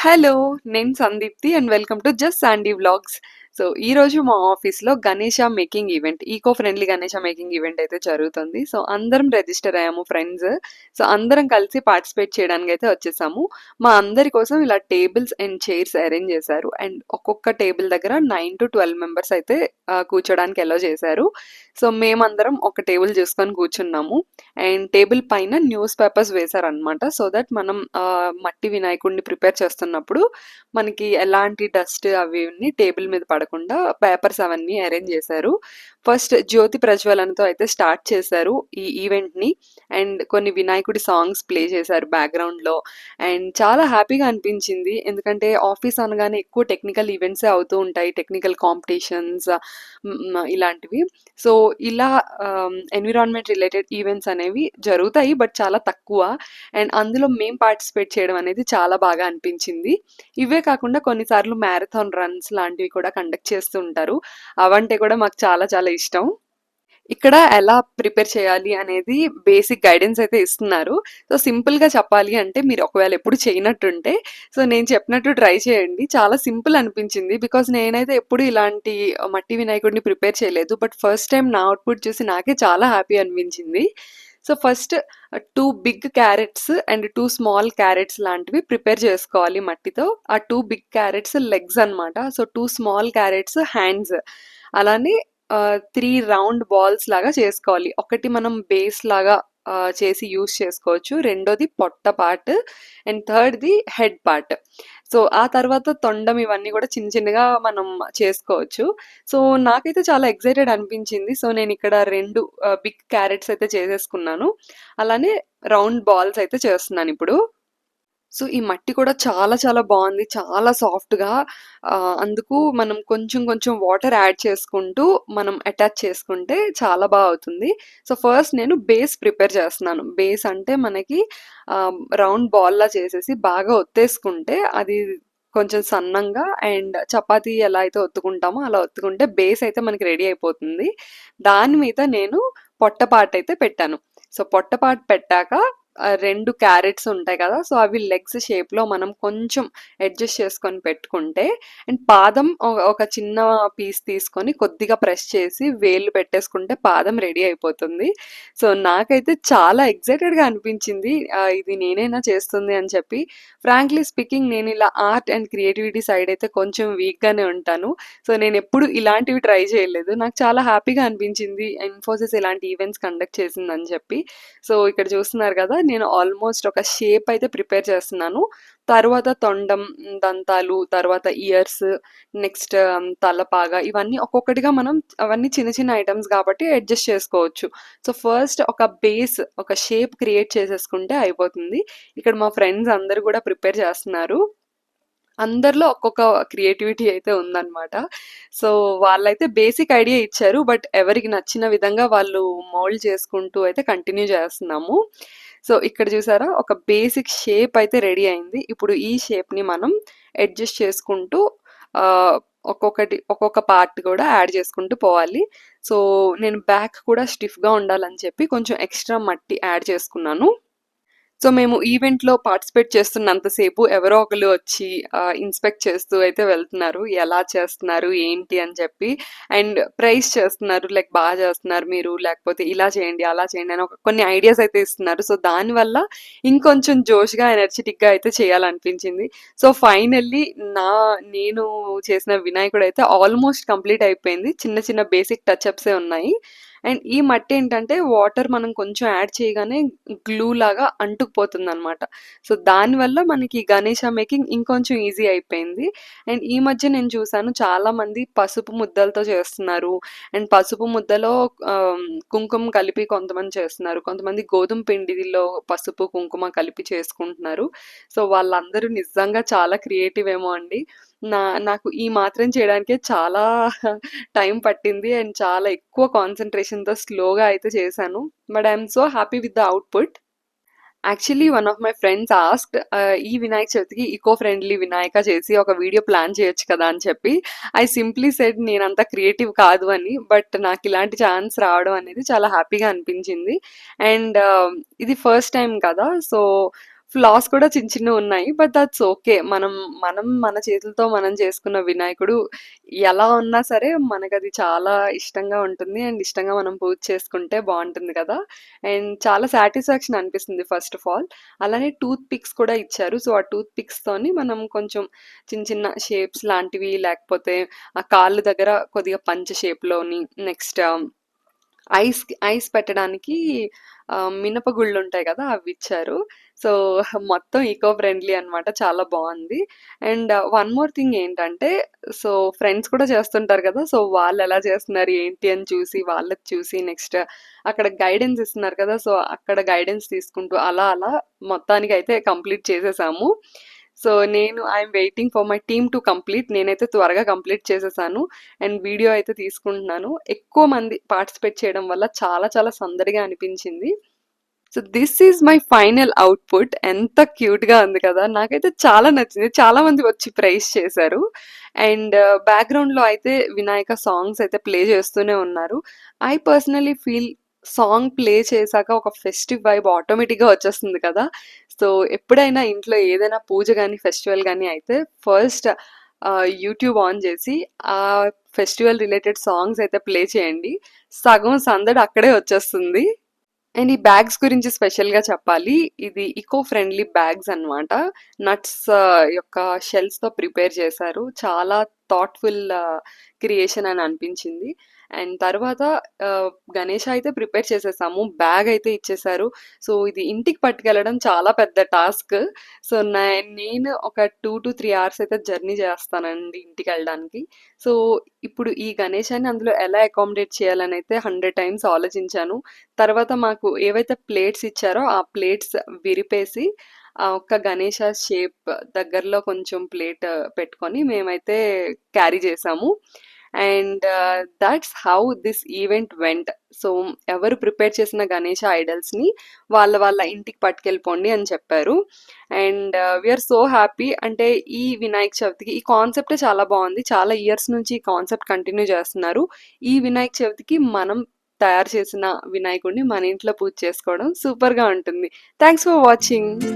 Hello! నేను Sandeepti and welcome to just Sandy vlogs. So, ఈరోజు మా ఆఫీస్‌లో Ganesha making event, eco friendly Ganesha making event అయితే జరుగుతుంది. సో, అందరం రిజిస్టర్ అయ్యాము ఫ్రెండ్స్. సో, అందరం కలిసి పార్టిసిపేట్ చేయడానికైతే వచ్చేసాము. మా అందరి కోసం ఇలా టేబుల్స్ అండ్ చైర్స్ అరేంజ్ చేశారు. అండ్ ఒక్కొక్క టేబుల్ దగ్గర 9-12 మెంబర్స్ అయితే కూర్చోడానికి అలో చేశారు. సో, మేమందరం ఒక టేబుల్ చూసుకొని కూర్చున్నాము. అండ్ టేబుల్ పైన న్యూస్ పేపర్స్ వేశారనమాట. సో దట్ మనం మట్టి వినాయకుడిని ప్రిపేర్ చేస్తున్నప్పుడు మనకి ఎలాంటి డస్ట్ అవి ఇవన్నీ టేబుల్ మీద పడకుండా పేపర్స్ అవన్నీ అరేంజ్ చేశారు. ఫస్ట్ జ్యోతి ప్రజ్వలనతో అయితే స్టార్ట్ చేశారు ఈ ఈవెంట్ని. అండ్ కొన్ని వినాయకుడి సాంగ్స్ ప్లే చేశారు బ్యాక్గ్రౌండ్లో. అండ్ చాలా హ్యాపీగా అనిపించింది, ఎందుకంటే ఆఫీస్ అనగానే ఎక్కువ టెక్నికల్ ఈవెంట్సే అవుతూ ఉంటాయి, టెక్నికల్ కాంపిటీషన్స్ ఇలాంటివి. సో ఇలా ఎన్విరాన్మెంట్ రిలేటెడ్ ఈవెంట్స్ అనేవి జరుగుతాయి, బట్ చాలా తక్కువ. అండ్ అందులో మేము పార్టిసిపేట్ చేయడం అనేది చాలా బాగా అనిపించింది. ఇవే కాకుండా కొన్నిసార్లు మ్యారథాన్ రన్స్ లాంటివి కూడా కండక్ట్ చేస్తూ ఉంటారు. అవంటే కూడా మాకు చాలా చాలా ఇష్టం. ఇక్కడ ఎలా ప్రిపేర్ చేయాలి అనేది బేసిక్ గైడెన్స్ అయితే ఇస్తున్నారు. సో సింపుల్గా చెప్పాలి అంటే, మీరు ఒకవేళ ఎప్పుడు చేయనట్టుంటే సో నేను చెప్పినట్టు ట్రై చేయండి. చాలా సింపుల్ అనిపించింది, బికాజ్ నేనైతే ఎప్పుడు ఇలాంటి మట్టి వినాయకుడిని ప్రిపేర్ చేయలేదు. బట్ ఫస్ట్ టైం నా అవుట్పుట్ చూసి నాకే చాలా హ్యాపీ అనిపించింది. So first 2 big carrots and 2 small carrots లాంటివి ప్రిపేర్ చేసుకోవాలి మట్టితో. ఆ 2 బిగ్ క్యారెట్స్ లెగ్స్ అనమాట. So 2 small carrots hands. అలానే 3 రౌండ్ బాల్స్ లాగా చేసుకోవాలి. ఒకటి మనం బేస్ లాగా చేసి యూస్ చేసుకోవచ్చు. రెండోది పొట్ట పార్ట్ అండ్ థర్డ్‌ది హెడ్ పార్ట్. సో ఆ తర్వాత తొండం ఇవన్నీ కూడా చిన్న చిన్నగా మనం చేసుకోవచ్చు. సో నాకైతే చాలా ఎక్సైటెడ్ అనిపించింది. సో నేను ఇక్కడ 2 బిగ్ క్యారెట్స్ అయితే చేసేసుకున్నాను. అలానే రౌండ్ బాల్స్ అయితే చేస్తున్నాను ఇప్పుడు. సో ఈ మట్టి కూడా చాలా చాలా బాగుంది, చాలా సాఫ్ట్‌గా. అందుకు మనం కొంచెం కొంచెం వాటర్ యాడ్ చేసుకుంటూ మనం అటాచ్ చేసుకుంటే చాలా బాగా అవుతుంది. సో ఫస్ట్ నేను బేస్ ప్రిపేర్ చేస్తున్నాను. బేస్ అంటే మనకి రౌండ్ బాల్‌లా చేసేసి బాగా ఒత్తేసుకుంటే అది కొంచెం సన్నంగా, అండ్ చపాతీ ఎలా అయితే ఒత్తుకుంటామో అలా ఒత్తుకుంటే బేస్ అయితే మనకి రెడీ అయిపోతుంది. దాని మీద నేను పొట్టపార్ట్ అయితే పెట్టాను. సో పొట్టపార్ట్ పెట్టాక 2 క్యారెట్స్ ఉంటాయి కదా! సో అవి లెగ్స్ షేప్‌లో మనం కొంచెం అడ్జస్ట్ చేసుకొని పెట్టుకుంటే, అండ్ పాదం ఒక చిన్న పీస్ తీసుకొని కొద్దిగా ప్రెస్ చేసి వేళ్ళు పెట్టేసుకుంటే పాదం రెడీ అయిపోతుంది. సో నాకైతే చాలా ఎక్సైటెడ్‌గా అనిపించింది. ఇది నేనేనా చేస్తుంది అని చెప్పి. ఫ్రాంక్లీ స్పీకింగ్ నేను ఇలా ఆర్ట్ అండ్ క్రియేటివిటీ సైడ్ అయితే కొంచెం వీక్‌గానే ఉంటాను. సో నేనెప్పుడు ఇలాంటివి ట్రై చేయలేదు. నాకు చాలా హ్యాపీగా అనిపించింది ఇన్ఫోసిస్ ఇలాంటి ఈవెంట్స్ కండక్ట్ చేసిందని చెప్పి. సో ఇక్కడ చూస్తున్నారు కదా! నేను ఆల్మోస్ట్ ఒక షేప్ అయితే ప్రిపేర్ చేస్తున్నాను. తరువాత తొండం, దంతాలు, తర్వాత ఇయర్స్, నెక్స్ట్ తలపాగా, ఇవన్నీ ఒక్కొక్కటిగా మనం అవన్నీ చిన్న చిన్న ఐటెమ్స్ కాబట్టి అడ్జస్ట్ చేసుకోవచ్చు. సో ఫస్ట్ ఒక బేస్, ఒక షేప్ క్రియేట్ చేసేసుకుంటే అయిపోతుంది. ఇక్కడ మా ఫ్రెండ్స్ అందరూ కూడా ప్రిపేర్ చేస్తున్నారు. అందరిలో ఒక్కొక్క క్రియేటివిటీ అయితే ఉందన్నమాట. సో వాళ్ళైతే బేసిక్ ఐడియా ఇచ్చారు, బట్ ఎవరికి నచ్చిన విధంగా వాళ్ళు మౌల్డ్ చేసుకుంటూ అయితే కంటిన్యూ చేస్తున్నాము. సో ఇక్కడ చూసారా, ఒక బేసిక్ షేప్ అయితే రెడీ అయింది. ఇప్పుడు ఈ షేప్ని మనం అడ్జస్ట్ చేసుకుంటూ ఒక్కొక్క పార్ట్ కూడా యాడ్ చేసుకుంటూ పోవాలి. సో నేను బ్యాక్ కూడా స్టిఫ్గా ఉండాలని చెప్పి కొంచెం ఎక్స్ట్రా మట్టి యాడ్ చేసుకున్నాను. సో మేము ఈవెంట్‌లో పార్టిసిపేట్ చేస్తున్నంతసేపు ఎవరో ఒకళ్ళు వచ్చి ఇన్స్పెక్ట్ చేస్తూ అయితే వెళ్తున్నారు. ఎలా చేస్తున్నారు, ఏంటి అని చెప్పి. అండ్ ప్రైజ్ చేస్తున్నారు. లైక్ బాగా చేస్తున్నారు మీరు, లేకపోతే ఇలా చేయండి, అలా చేయండి అని కొన్ని ఐడియాస్ అయితే ఇస్తున్నారు. సో దానివల్ల ఇంకొంచెం జోష్‌గా, ఎనర్జిటిక్‌గా అయితే చేయాలనిపించింది. సో ఫైనల్లీ నేను చేసిన వినాయకుడు అయితే ఆల్మోస్ట్ కంప్లీట్ అయిపోయింది. చిన్న చిన్న బేసిక్ టచ్ అప్సే ఉన్నాయి. అండ్ ఈ మట్టి ఏంటంటే వాటర్ మనం కొంచెం యాడ్ చేయగానే గ్లూ లాగా అంటుకుపోతుందనమాట. సో దానివల్ల మనకి గణేష మేకింగ్ ఇంకొంచెం ఈజీ అయిపోయింది. అండ్ ఈ మధ్య నేను చూసాను చాలామంది పసుపు ముద్దలతో చేస్తున్నారు. అండ్ పసుపు ముద్దలో కుంకుమ కలిపి కొంతమంది చేస్తున్నారు. కొంతమంది గోధుమ పిండిలో పసుపు, కుంకుమ కలిపి చేసుకుంటున్నారు. సో వాళ్ళందరూ నిజంగా చాలా క్రియేటివ్ ఏమో అండి. నాకు ఈ మాత్రం చేయడానికే చాలా టైం పట్టింది. అండ్ చాలా ఎక్కువ కాన్సంట్రేషన్‌తో స్లోగా అయితే చేశాను. But I am so happy with the output. Actually one of my friends asked ఈ వినాయక చవితికి ఈకో ఫ్రెండ్లీ వినాయక చేసి ఒక వీడియో ప్లాన్ చేయొచ్చు కదా అని చెప్పి. ఐ సింప్లీ సెడ్ నేనంత క్రియేటివ్ కాదు అని. బట్ నాకు ఇలాంటి ఛాన్స్ రావడం అనేది చాలా హ్యాపీగా అనిపించింది. అండ్ ఇది ఫస్ట్ టైం కదా! సో ఫ్లాస్ కూడా చిన్న చిన్నవున్నాయి. But that's okay. మనం మన చేతులతో మనం చేసుకున్న వినాయకుడు ఎలా ఉన్నా సరే మనకది చాలా ఇష్టంగా ఉంటుంది. అండ్ ఇష్టంగా మనం పూజ చేసుకుంటే బావుంటుంది కదా! అండ్ చాలా సాటిస్ఫాక్షన్ అనిపిస్తుంది ఫస్ట్ ఆఫ్ ఆల్. అలానే టూత్ పిక్స్ కూడా ఇచ్చారు. సో, ఆ టూత్ పిక్స్‌తోని మనం కొంచెం చిన్న చిన్న షేప్స్ లాంటివి లేకపోతే ఆ కాళ్ళు దగ్గర కొద్దిగా పంచ్ షేప్‌లోని నెక్స్ట్ ఐస్ పెట్టడానికి మినపగుళ్ళుంటాయి కదా! అవిచ్చారు. సో, మొత్తం ఈకో ఫ్రెండ్లీ అనమాట. చాలా బావుంది. అండ్ వన్ మోర్ థింగ్ ఏంటంటే, సో, ఫ్రెండ్స్ కూడా చేస్తుంటారు కదా! సో, వాళ్ళెలా చేస్తున్నారు, ఏంటి అని చూసి, వాళ్ళది చూసి నెక్స్ట్ అక్కడ గైడెన్స్ ఇస్తున్నారు కదా! సో, అక్కడ గైడెన్స్ తీసుకుంటూ అలా అలా మొత్తానికైతే కంప్లీట్ చేసేసాము. సో, నేను I'm waiting for my team to complete. నేనైతే త్వరగా కంప్లీట్ చేసేసాను. అండ్ వీడియో అయితే తీసుకుంటున్నాను. ఎక్కువ మంది పార్టిసిపేట్ చేయడం వల్ల చాలా చాలా సందడిగా అనిపించింది. So, this is my final output. ఎంత క్యూట్‌గా ఉంది కదా! నాకైతే చాలా నచ్చింది. చాలా మంది వచ్చి ప్రైజ్ చేశారు. అండ్ బ్యాక్‌గ్రౌండ్‌లో అయితే వినాయక సాంగ్స్ అయితే ప్లే చేస్తూనే ఉన్నారు. I personally feel song play చేశాక ఒక ఫెస్టివ్ వైబ్ ఆటోమేటిక్‌గా వచ్చేస్తుంది కదా! సో, ఎప్పుడైనా ఇంట్లో ఏదైనా పూజ గాని, ఫెస్టివల్ గాని అయితే ఫస్ట్ యూట్యూబ్ ఆన్ చేసి ఆ ఫెస్టివల్ రిలేటెడ్ సాంగ్స్ అయితే ప్లే చేయండి. సగం సందడి అక్కడే వచ్చేస్తుంది. అండ్ ఈ బ్యాగ్స్ గురించి స్పెషల్‌గా చెప్పాలి. ఇది ఇకో ఫ్రెండ్లీ బ్యాగ్స్ అన్నమాట. నట్స్ యొక్క షెల్స్‌తో ప్రిపేర్ చేశారు. చాలా థాట్‌ఫుల్ క్రియేషన్ అని అనిపించింది. అండ్ తర్వాత గణేష అయితే ప్రిపేర్ చేసేసాము. బ్యాగ్ అయితే ఇచ్చేశారు. సో, ఇది ఇంటికి పట్టుకెళ్ళడం చాలా పెద్ద టాస్క్. సో, నేను ఒక 2-3 అవర్స్ అయితే జర్నీ చేస్తానండి ఇంటికెళ్ళడానికి. సో, ఇప్పుడు ఈ గణేశాన్ని అందులో ఎలా అకామిడేట్ చేయాలనైతే 100 టైమ్స్ ఆలోచించాను. తర్వాత మాకు ఏవైతే ప్లేట్స్ ఇచ్చారో ఆ ప్లేట్స్ విరిపేసి ఆ ఒక్క గణేష షేప్ దగ్గరలో కొంచెం ప్లేట్ పెట్టుకొని మేమైతే క్యారీ చేసాము. And that's how this event went. So, ఎవరు ప్రిపేర్ చేసిన గణేష ఐడల్స్‌ని వాళ్ళ వాళ్ళ ఇంటికి పట్టుకెళ్ళిపోండి అని చెప్పారు. And we are so happy. అంటే ఈ వినాయక చవితికి ఈ కాన్సెప్టే చాలా బావుంది. చాలా ఇయర్స్ నుంచి ఈ కాన్సెప్ట్ కంటిన్యూ చేస్తున్నారు. ఈ వినాయక చవితికి మనం తయారు చేసిన వినాయకుడిని మన ఇంట్లో పూజ చేసుకోవడం సూపర్‌గా ఉంటుంది. Thanks for watching.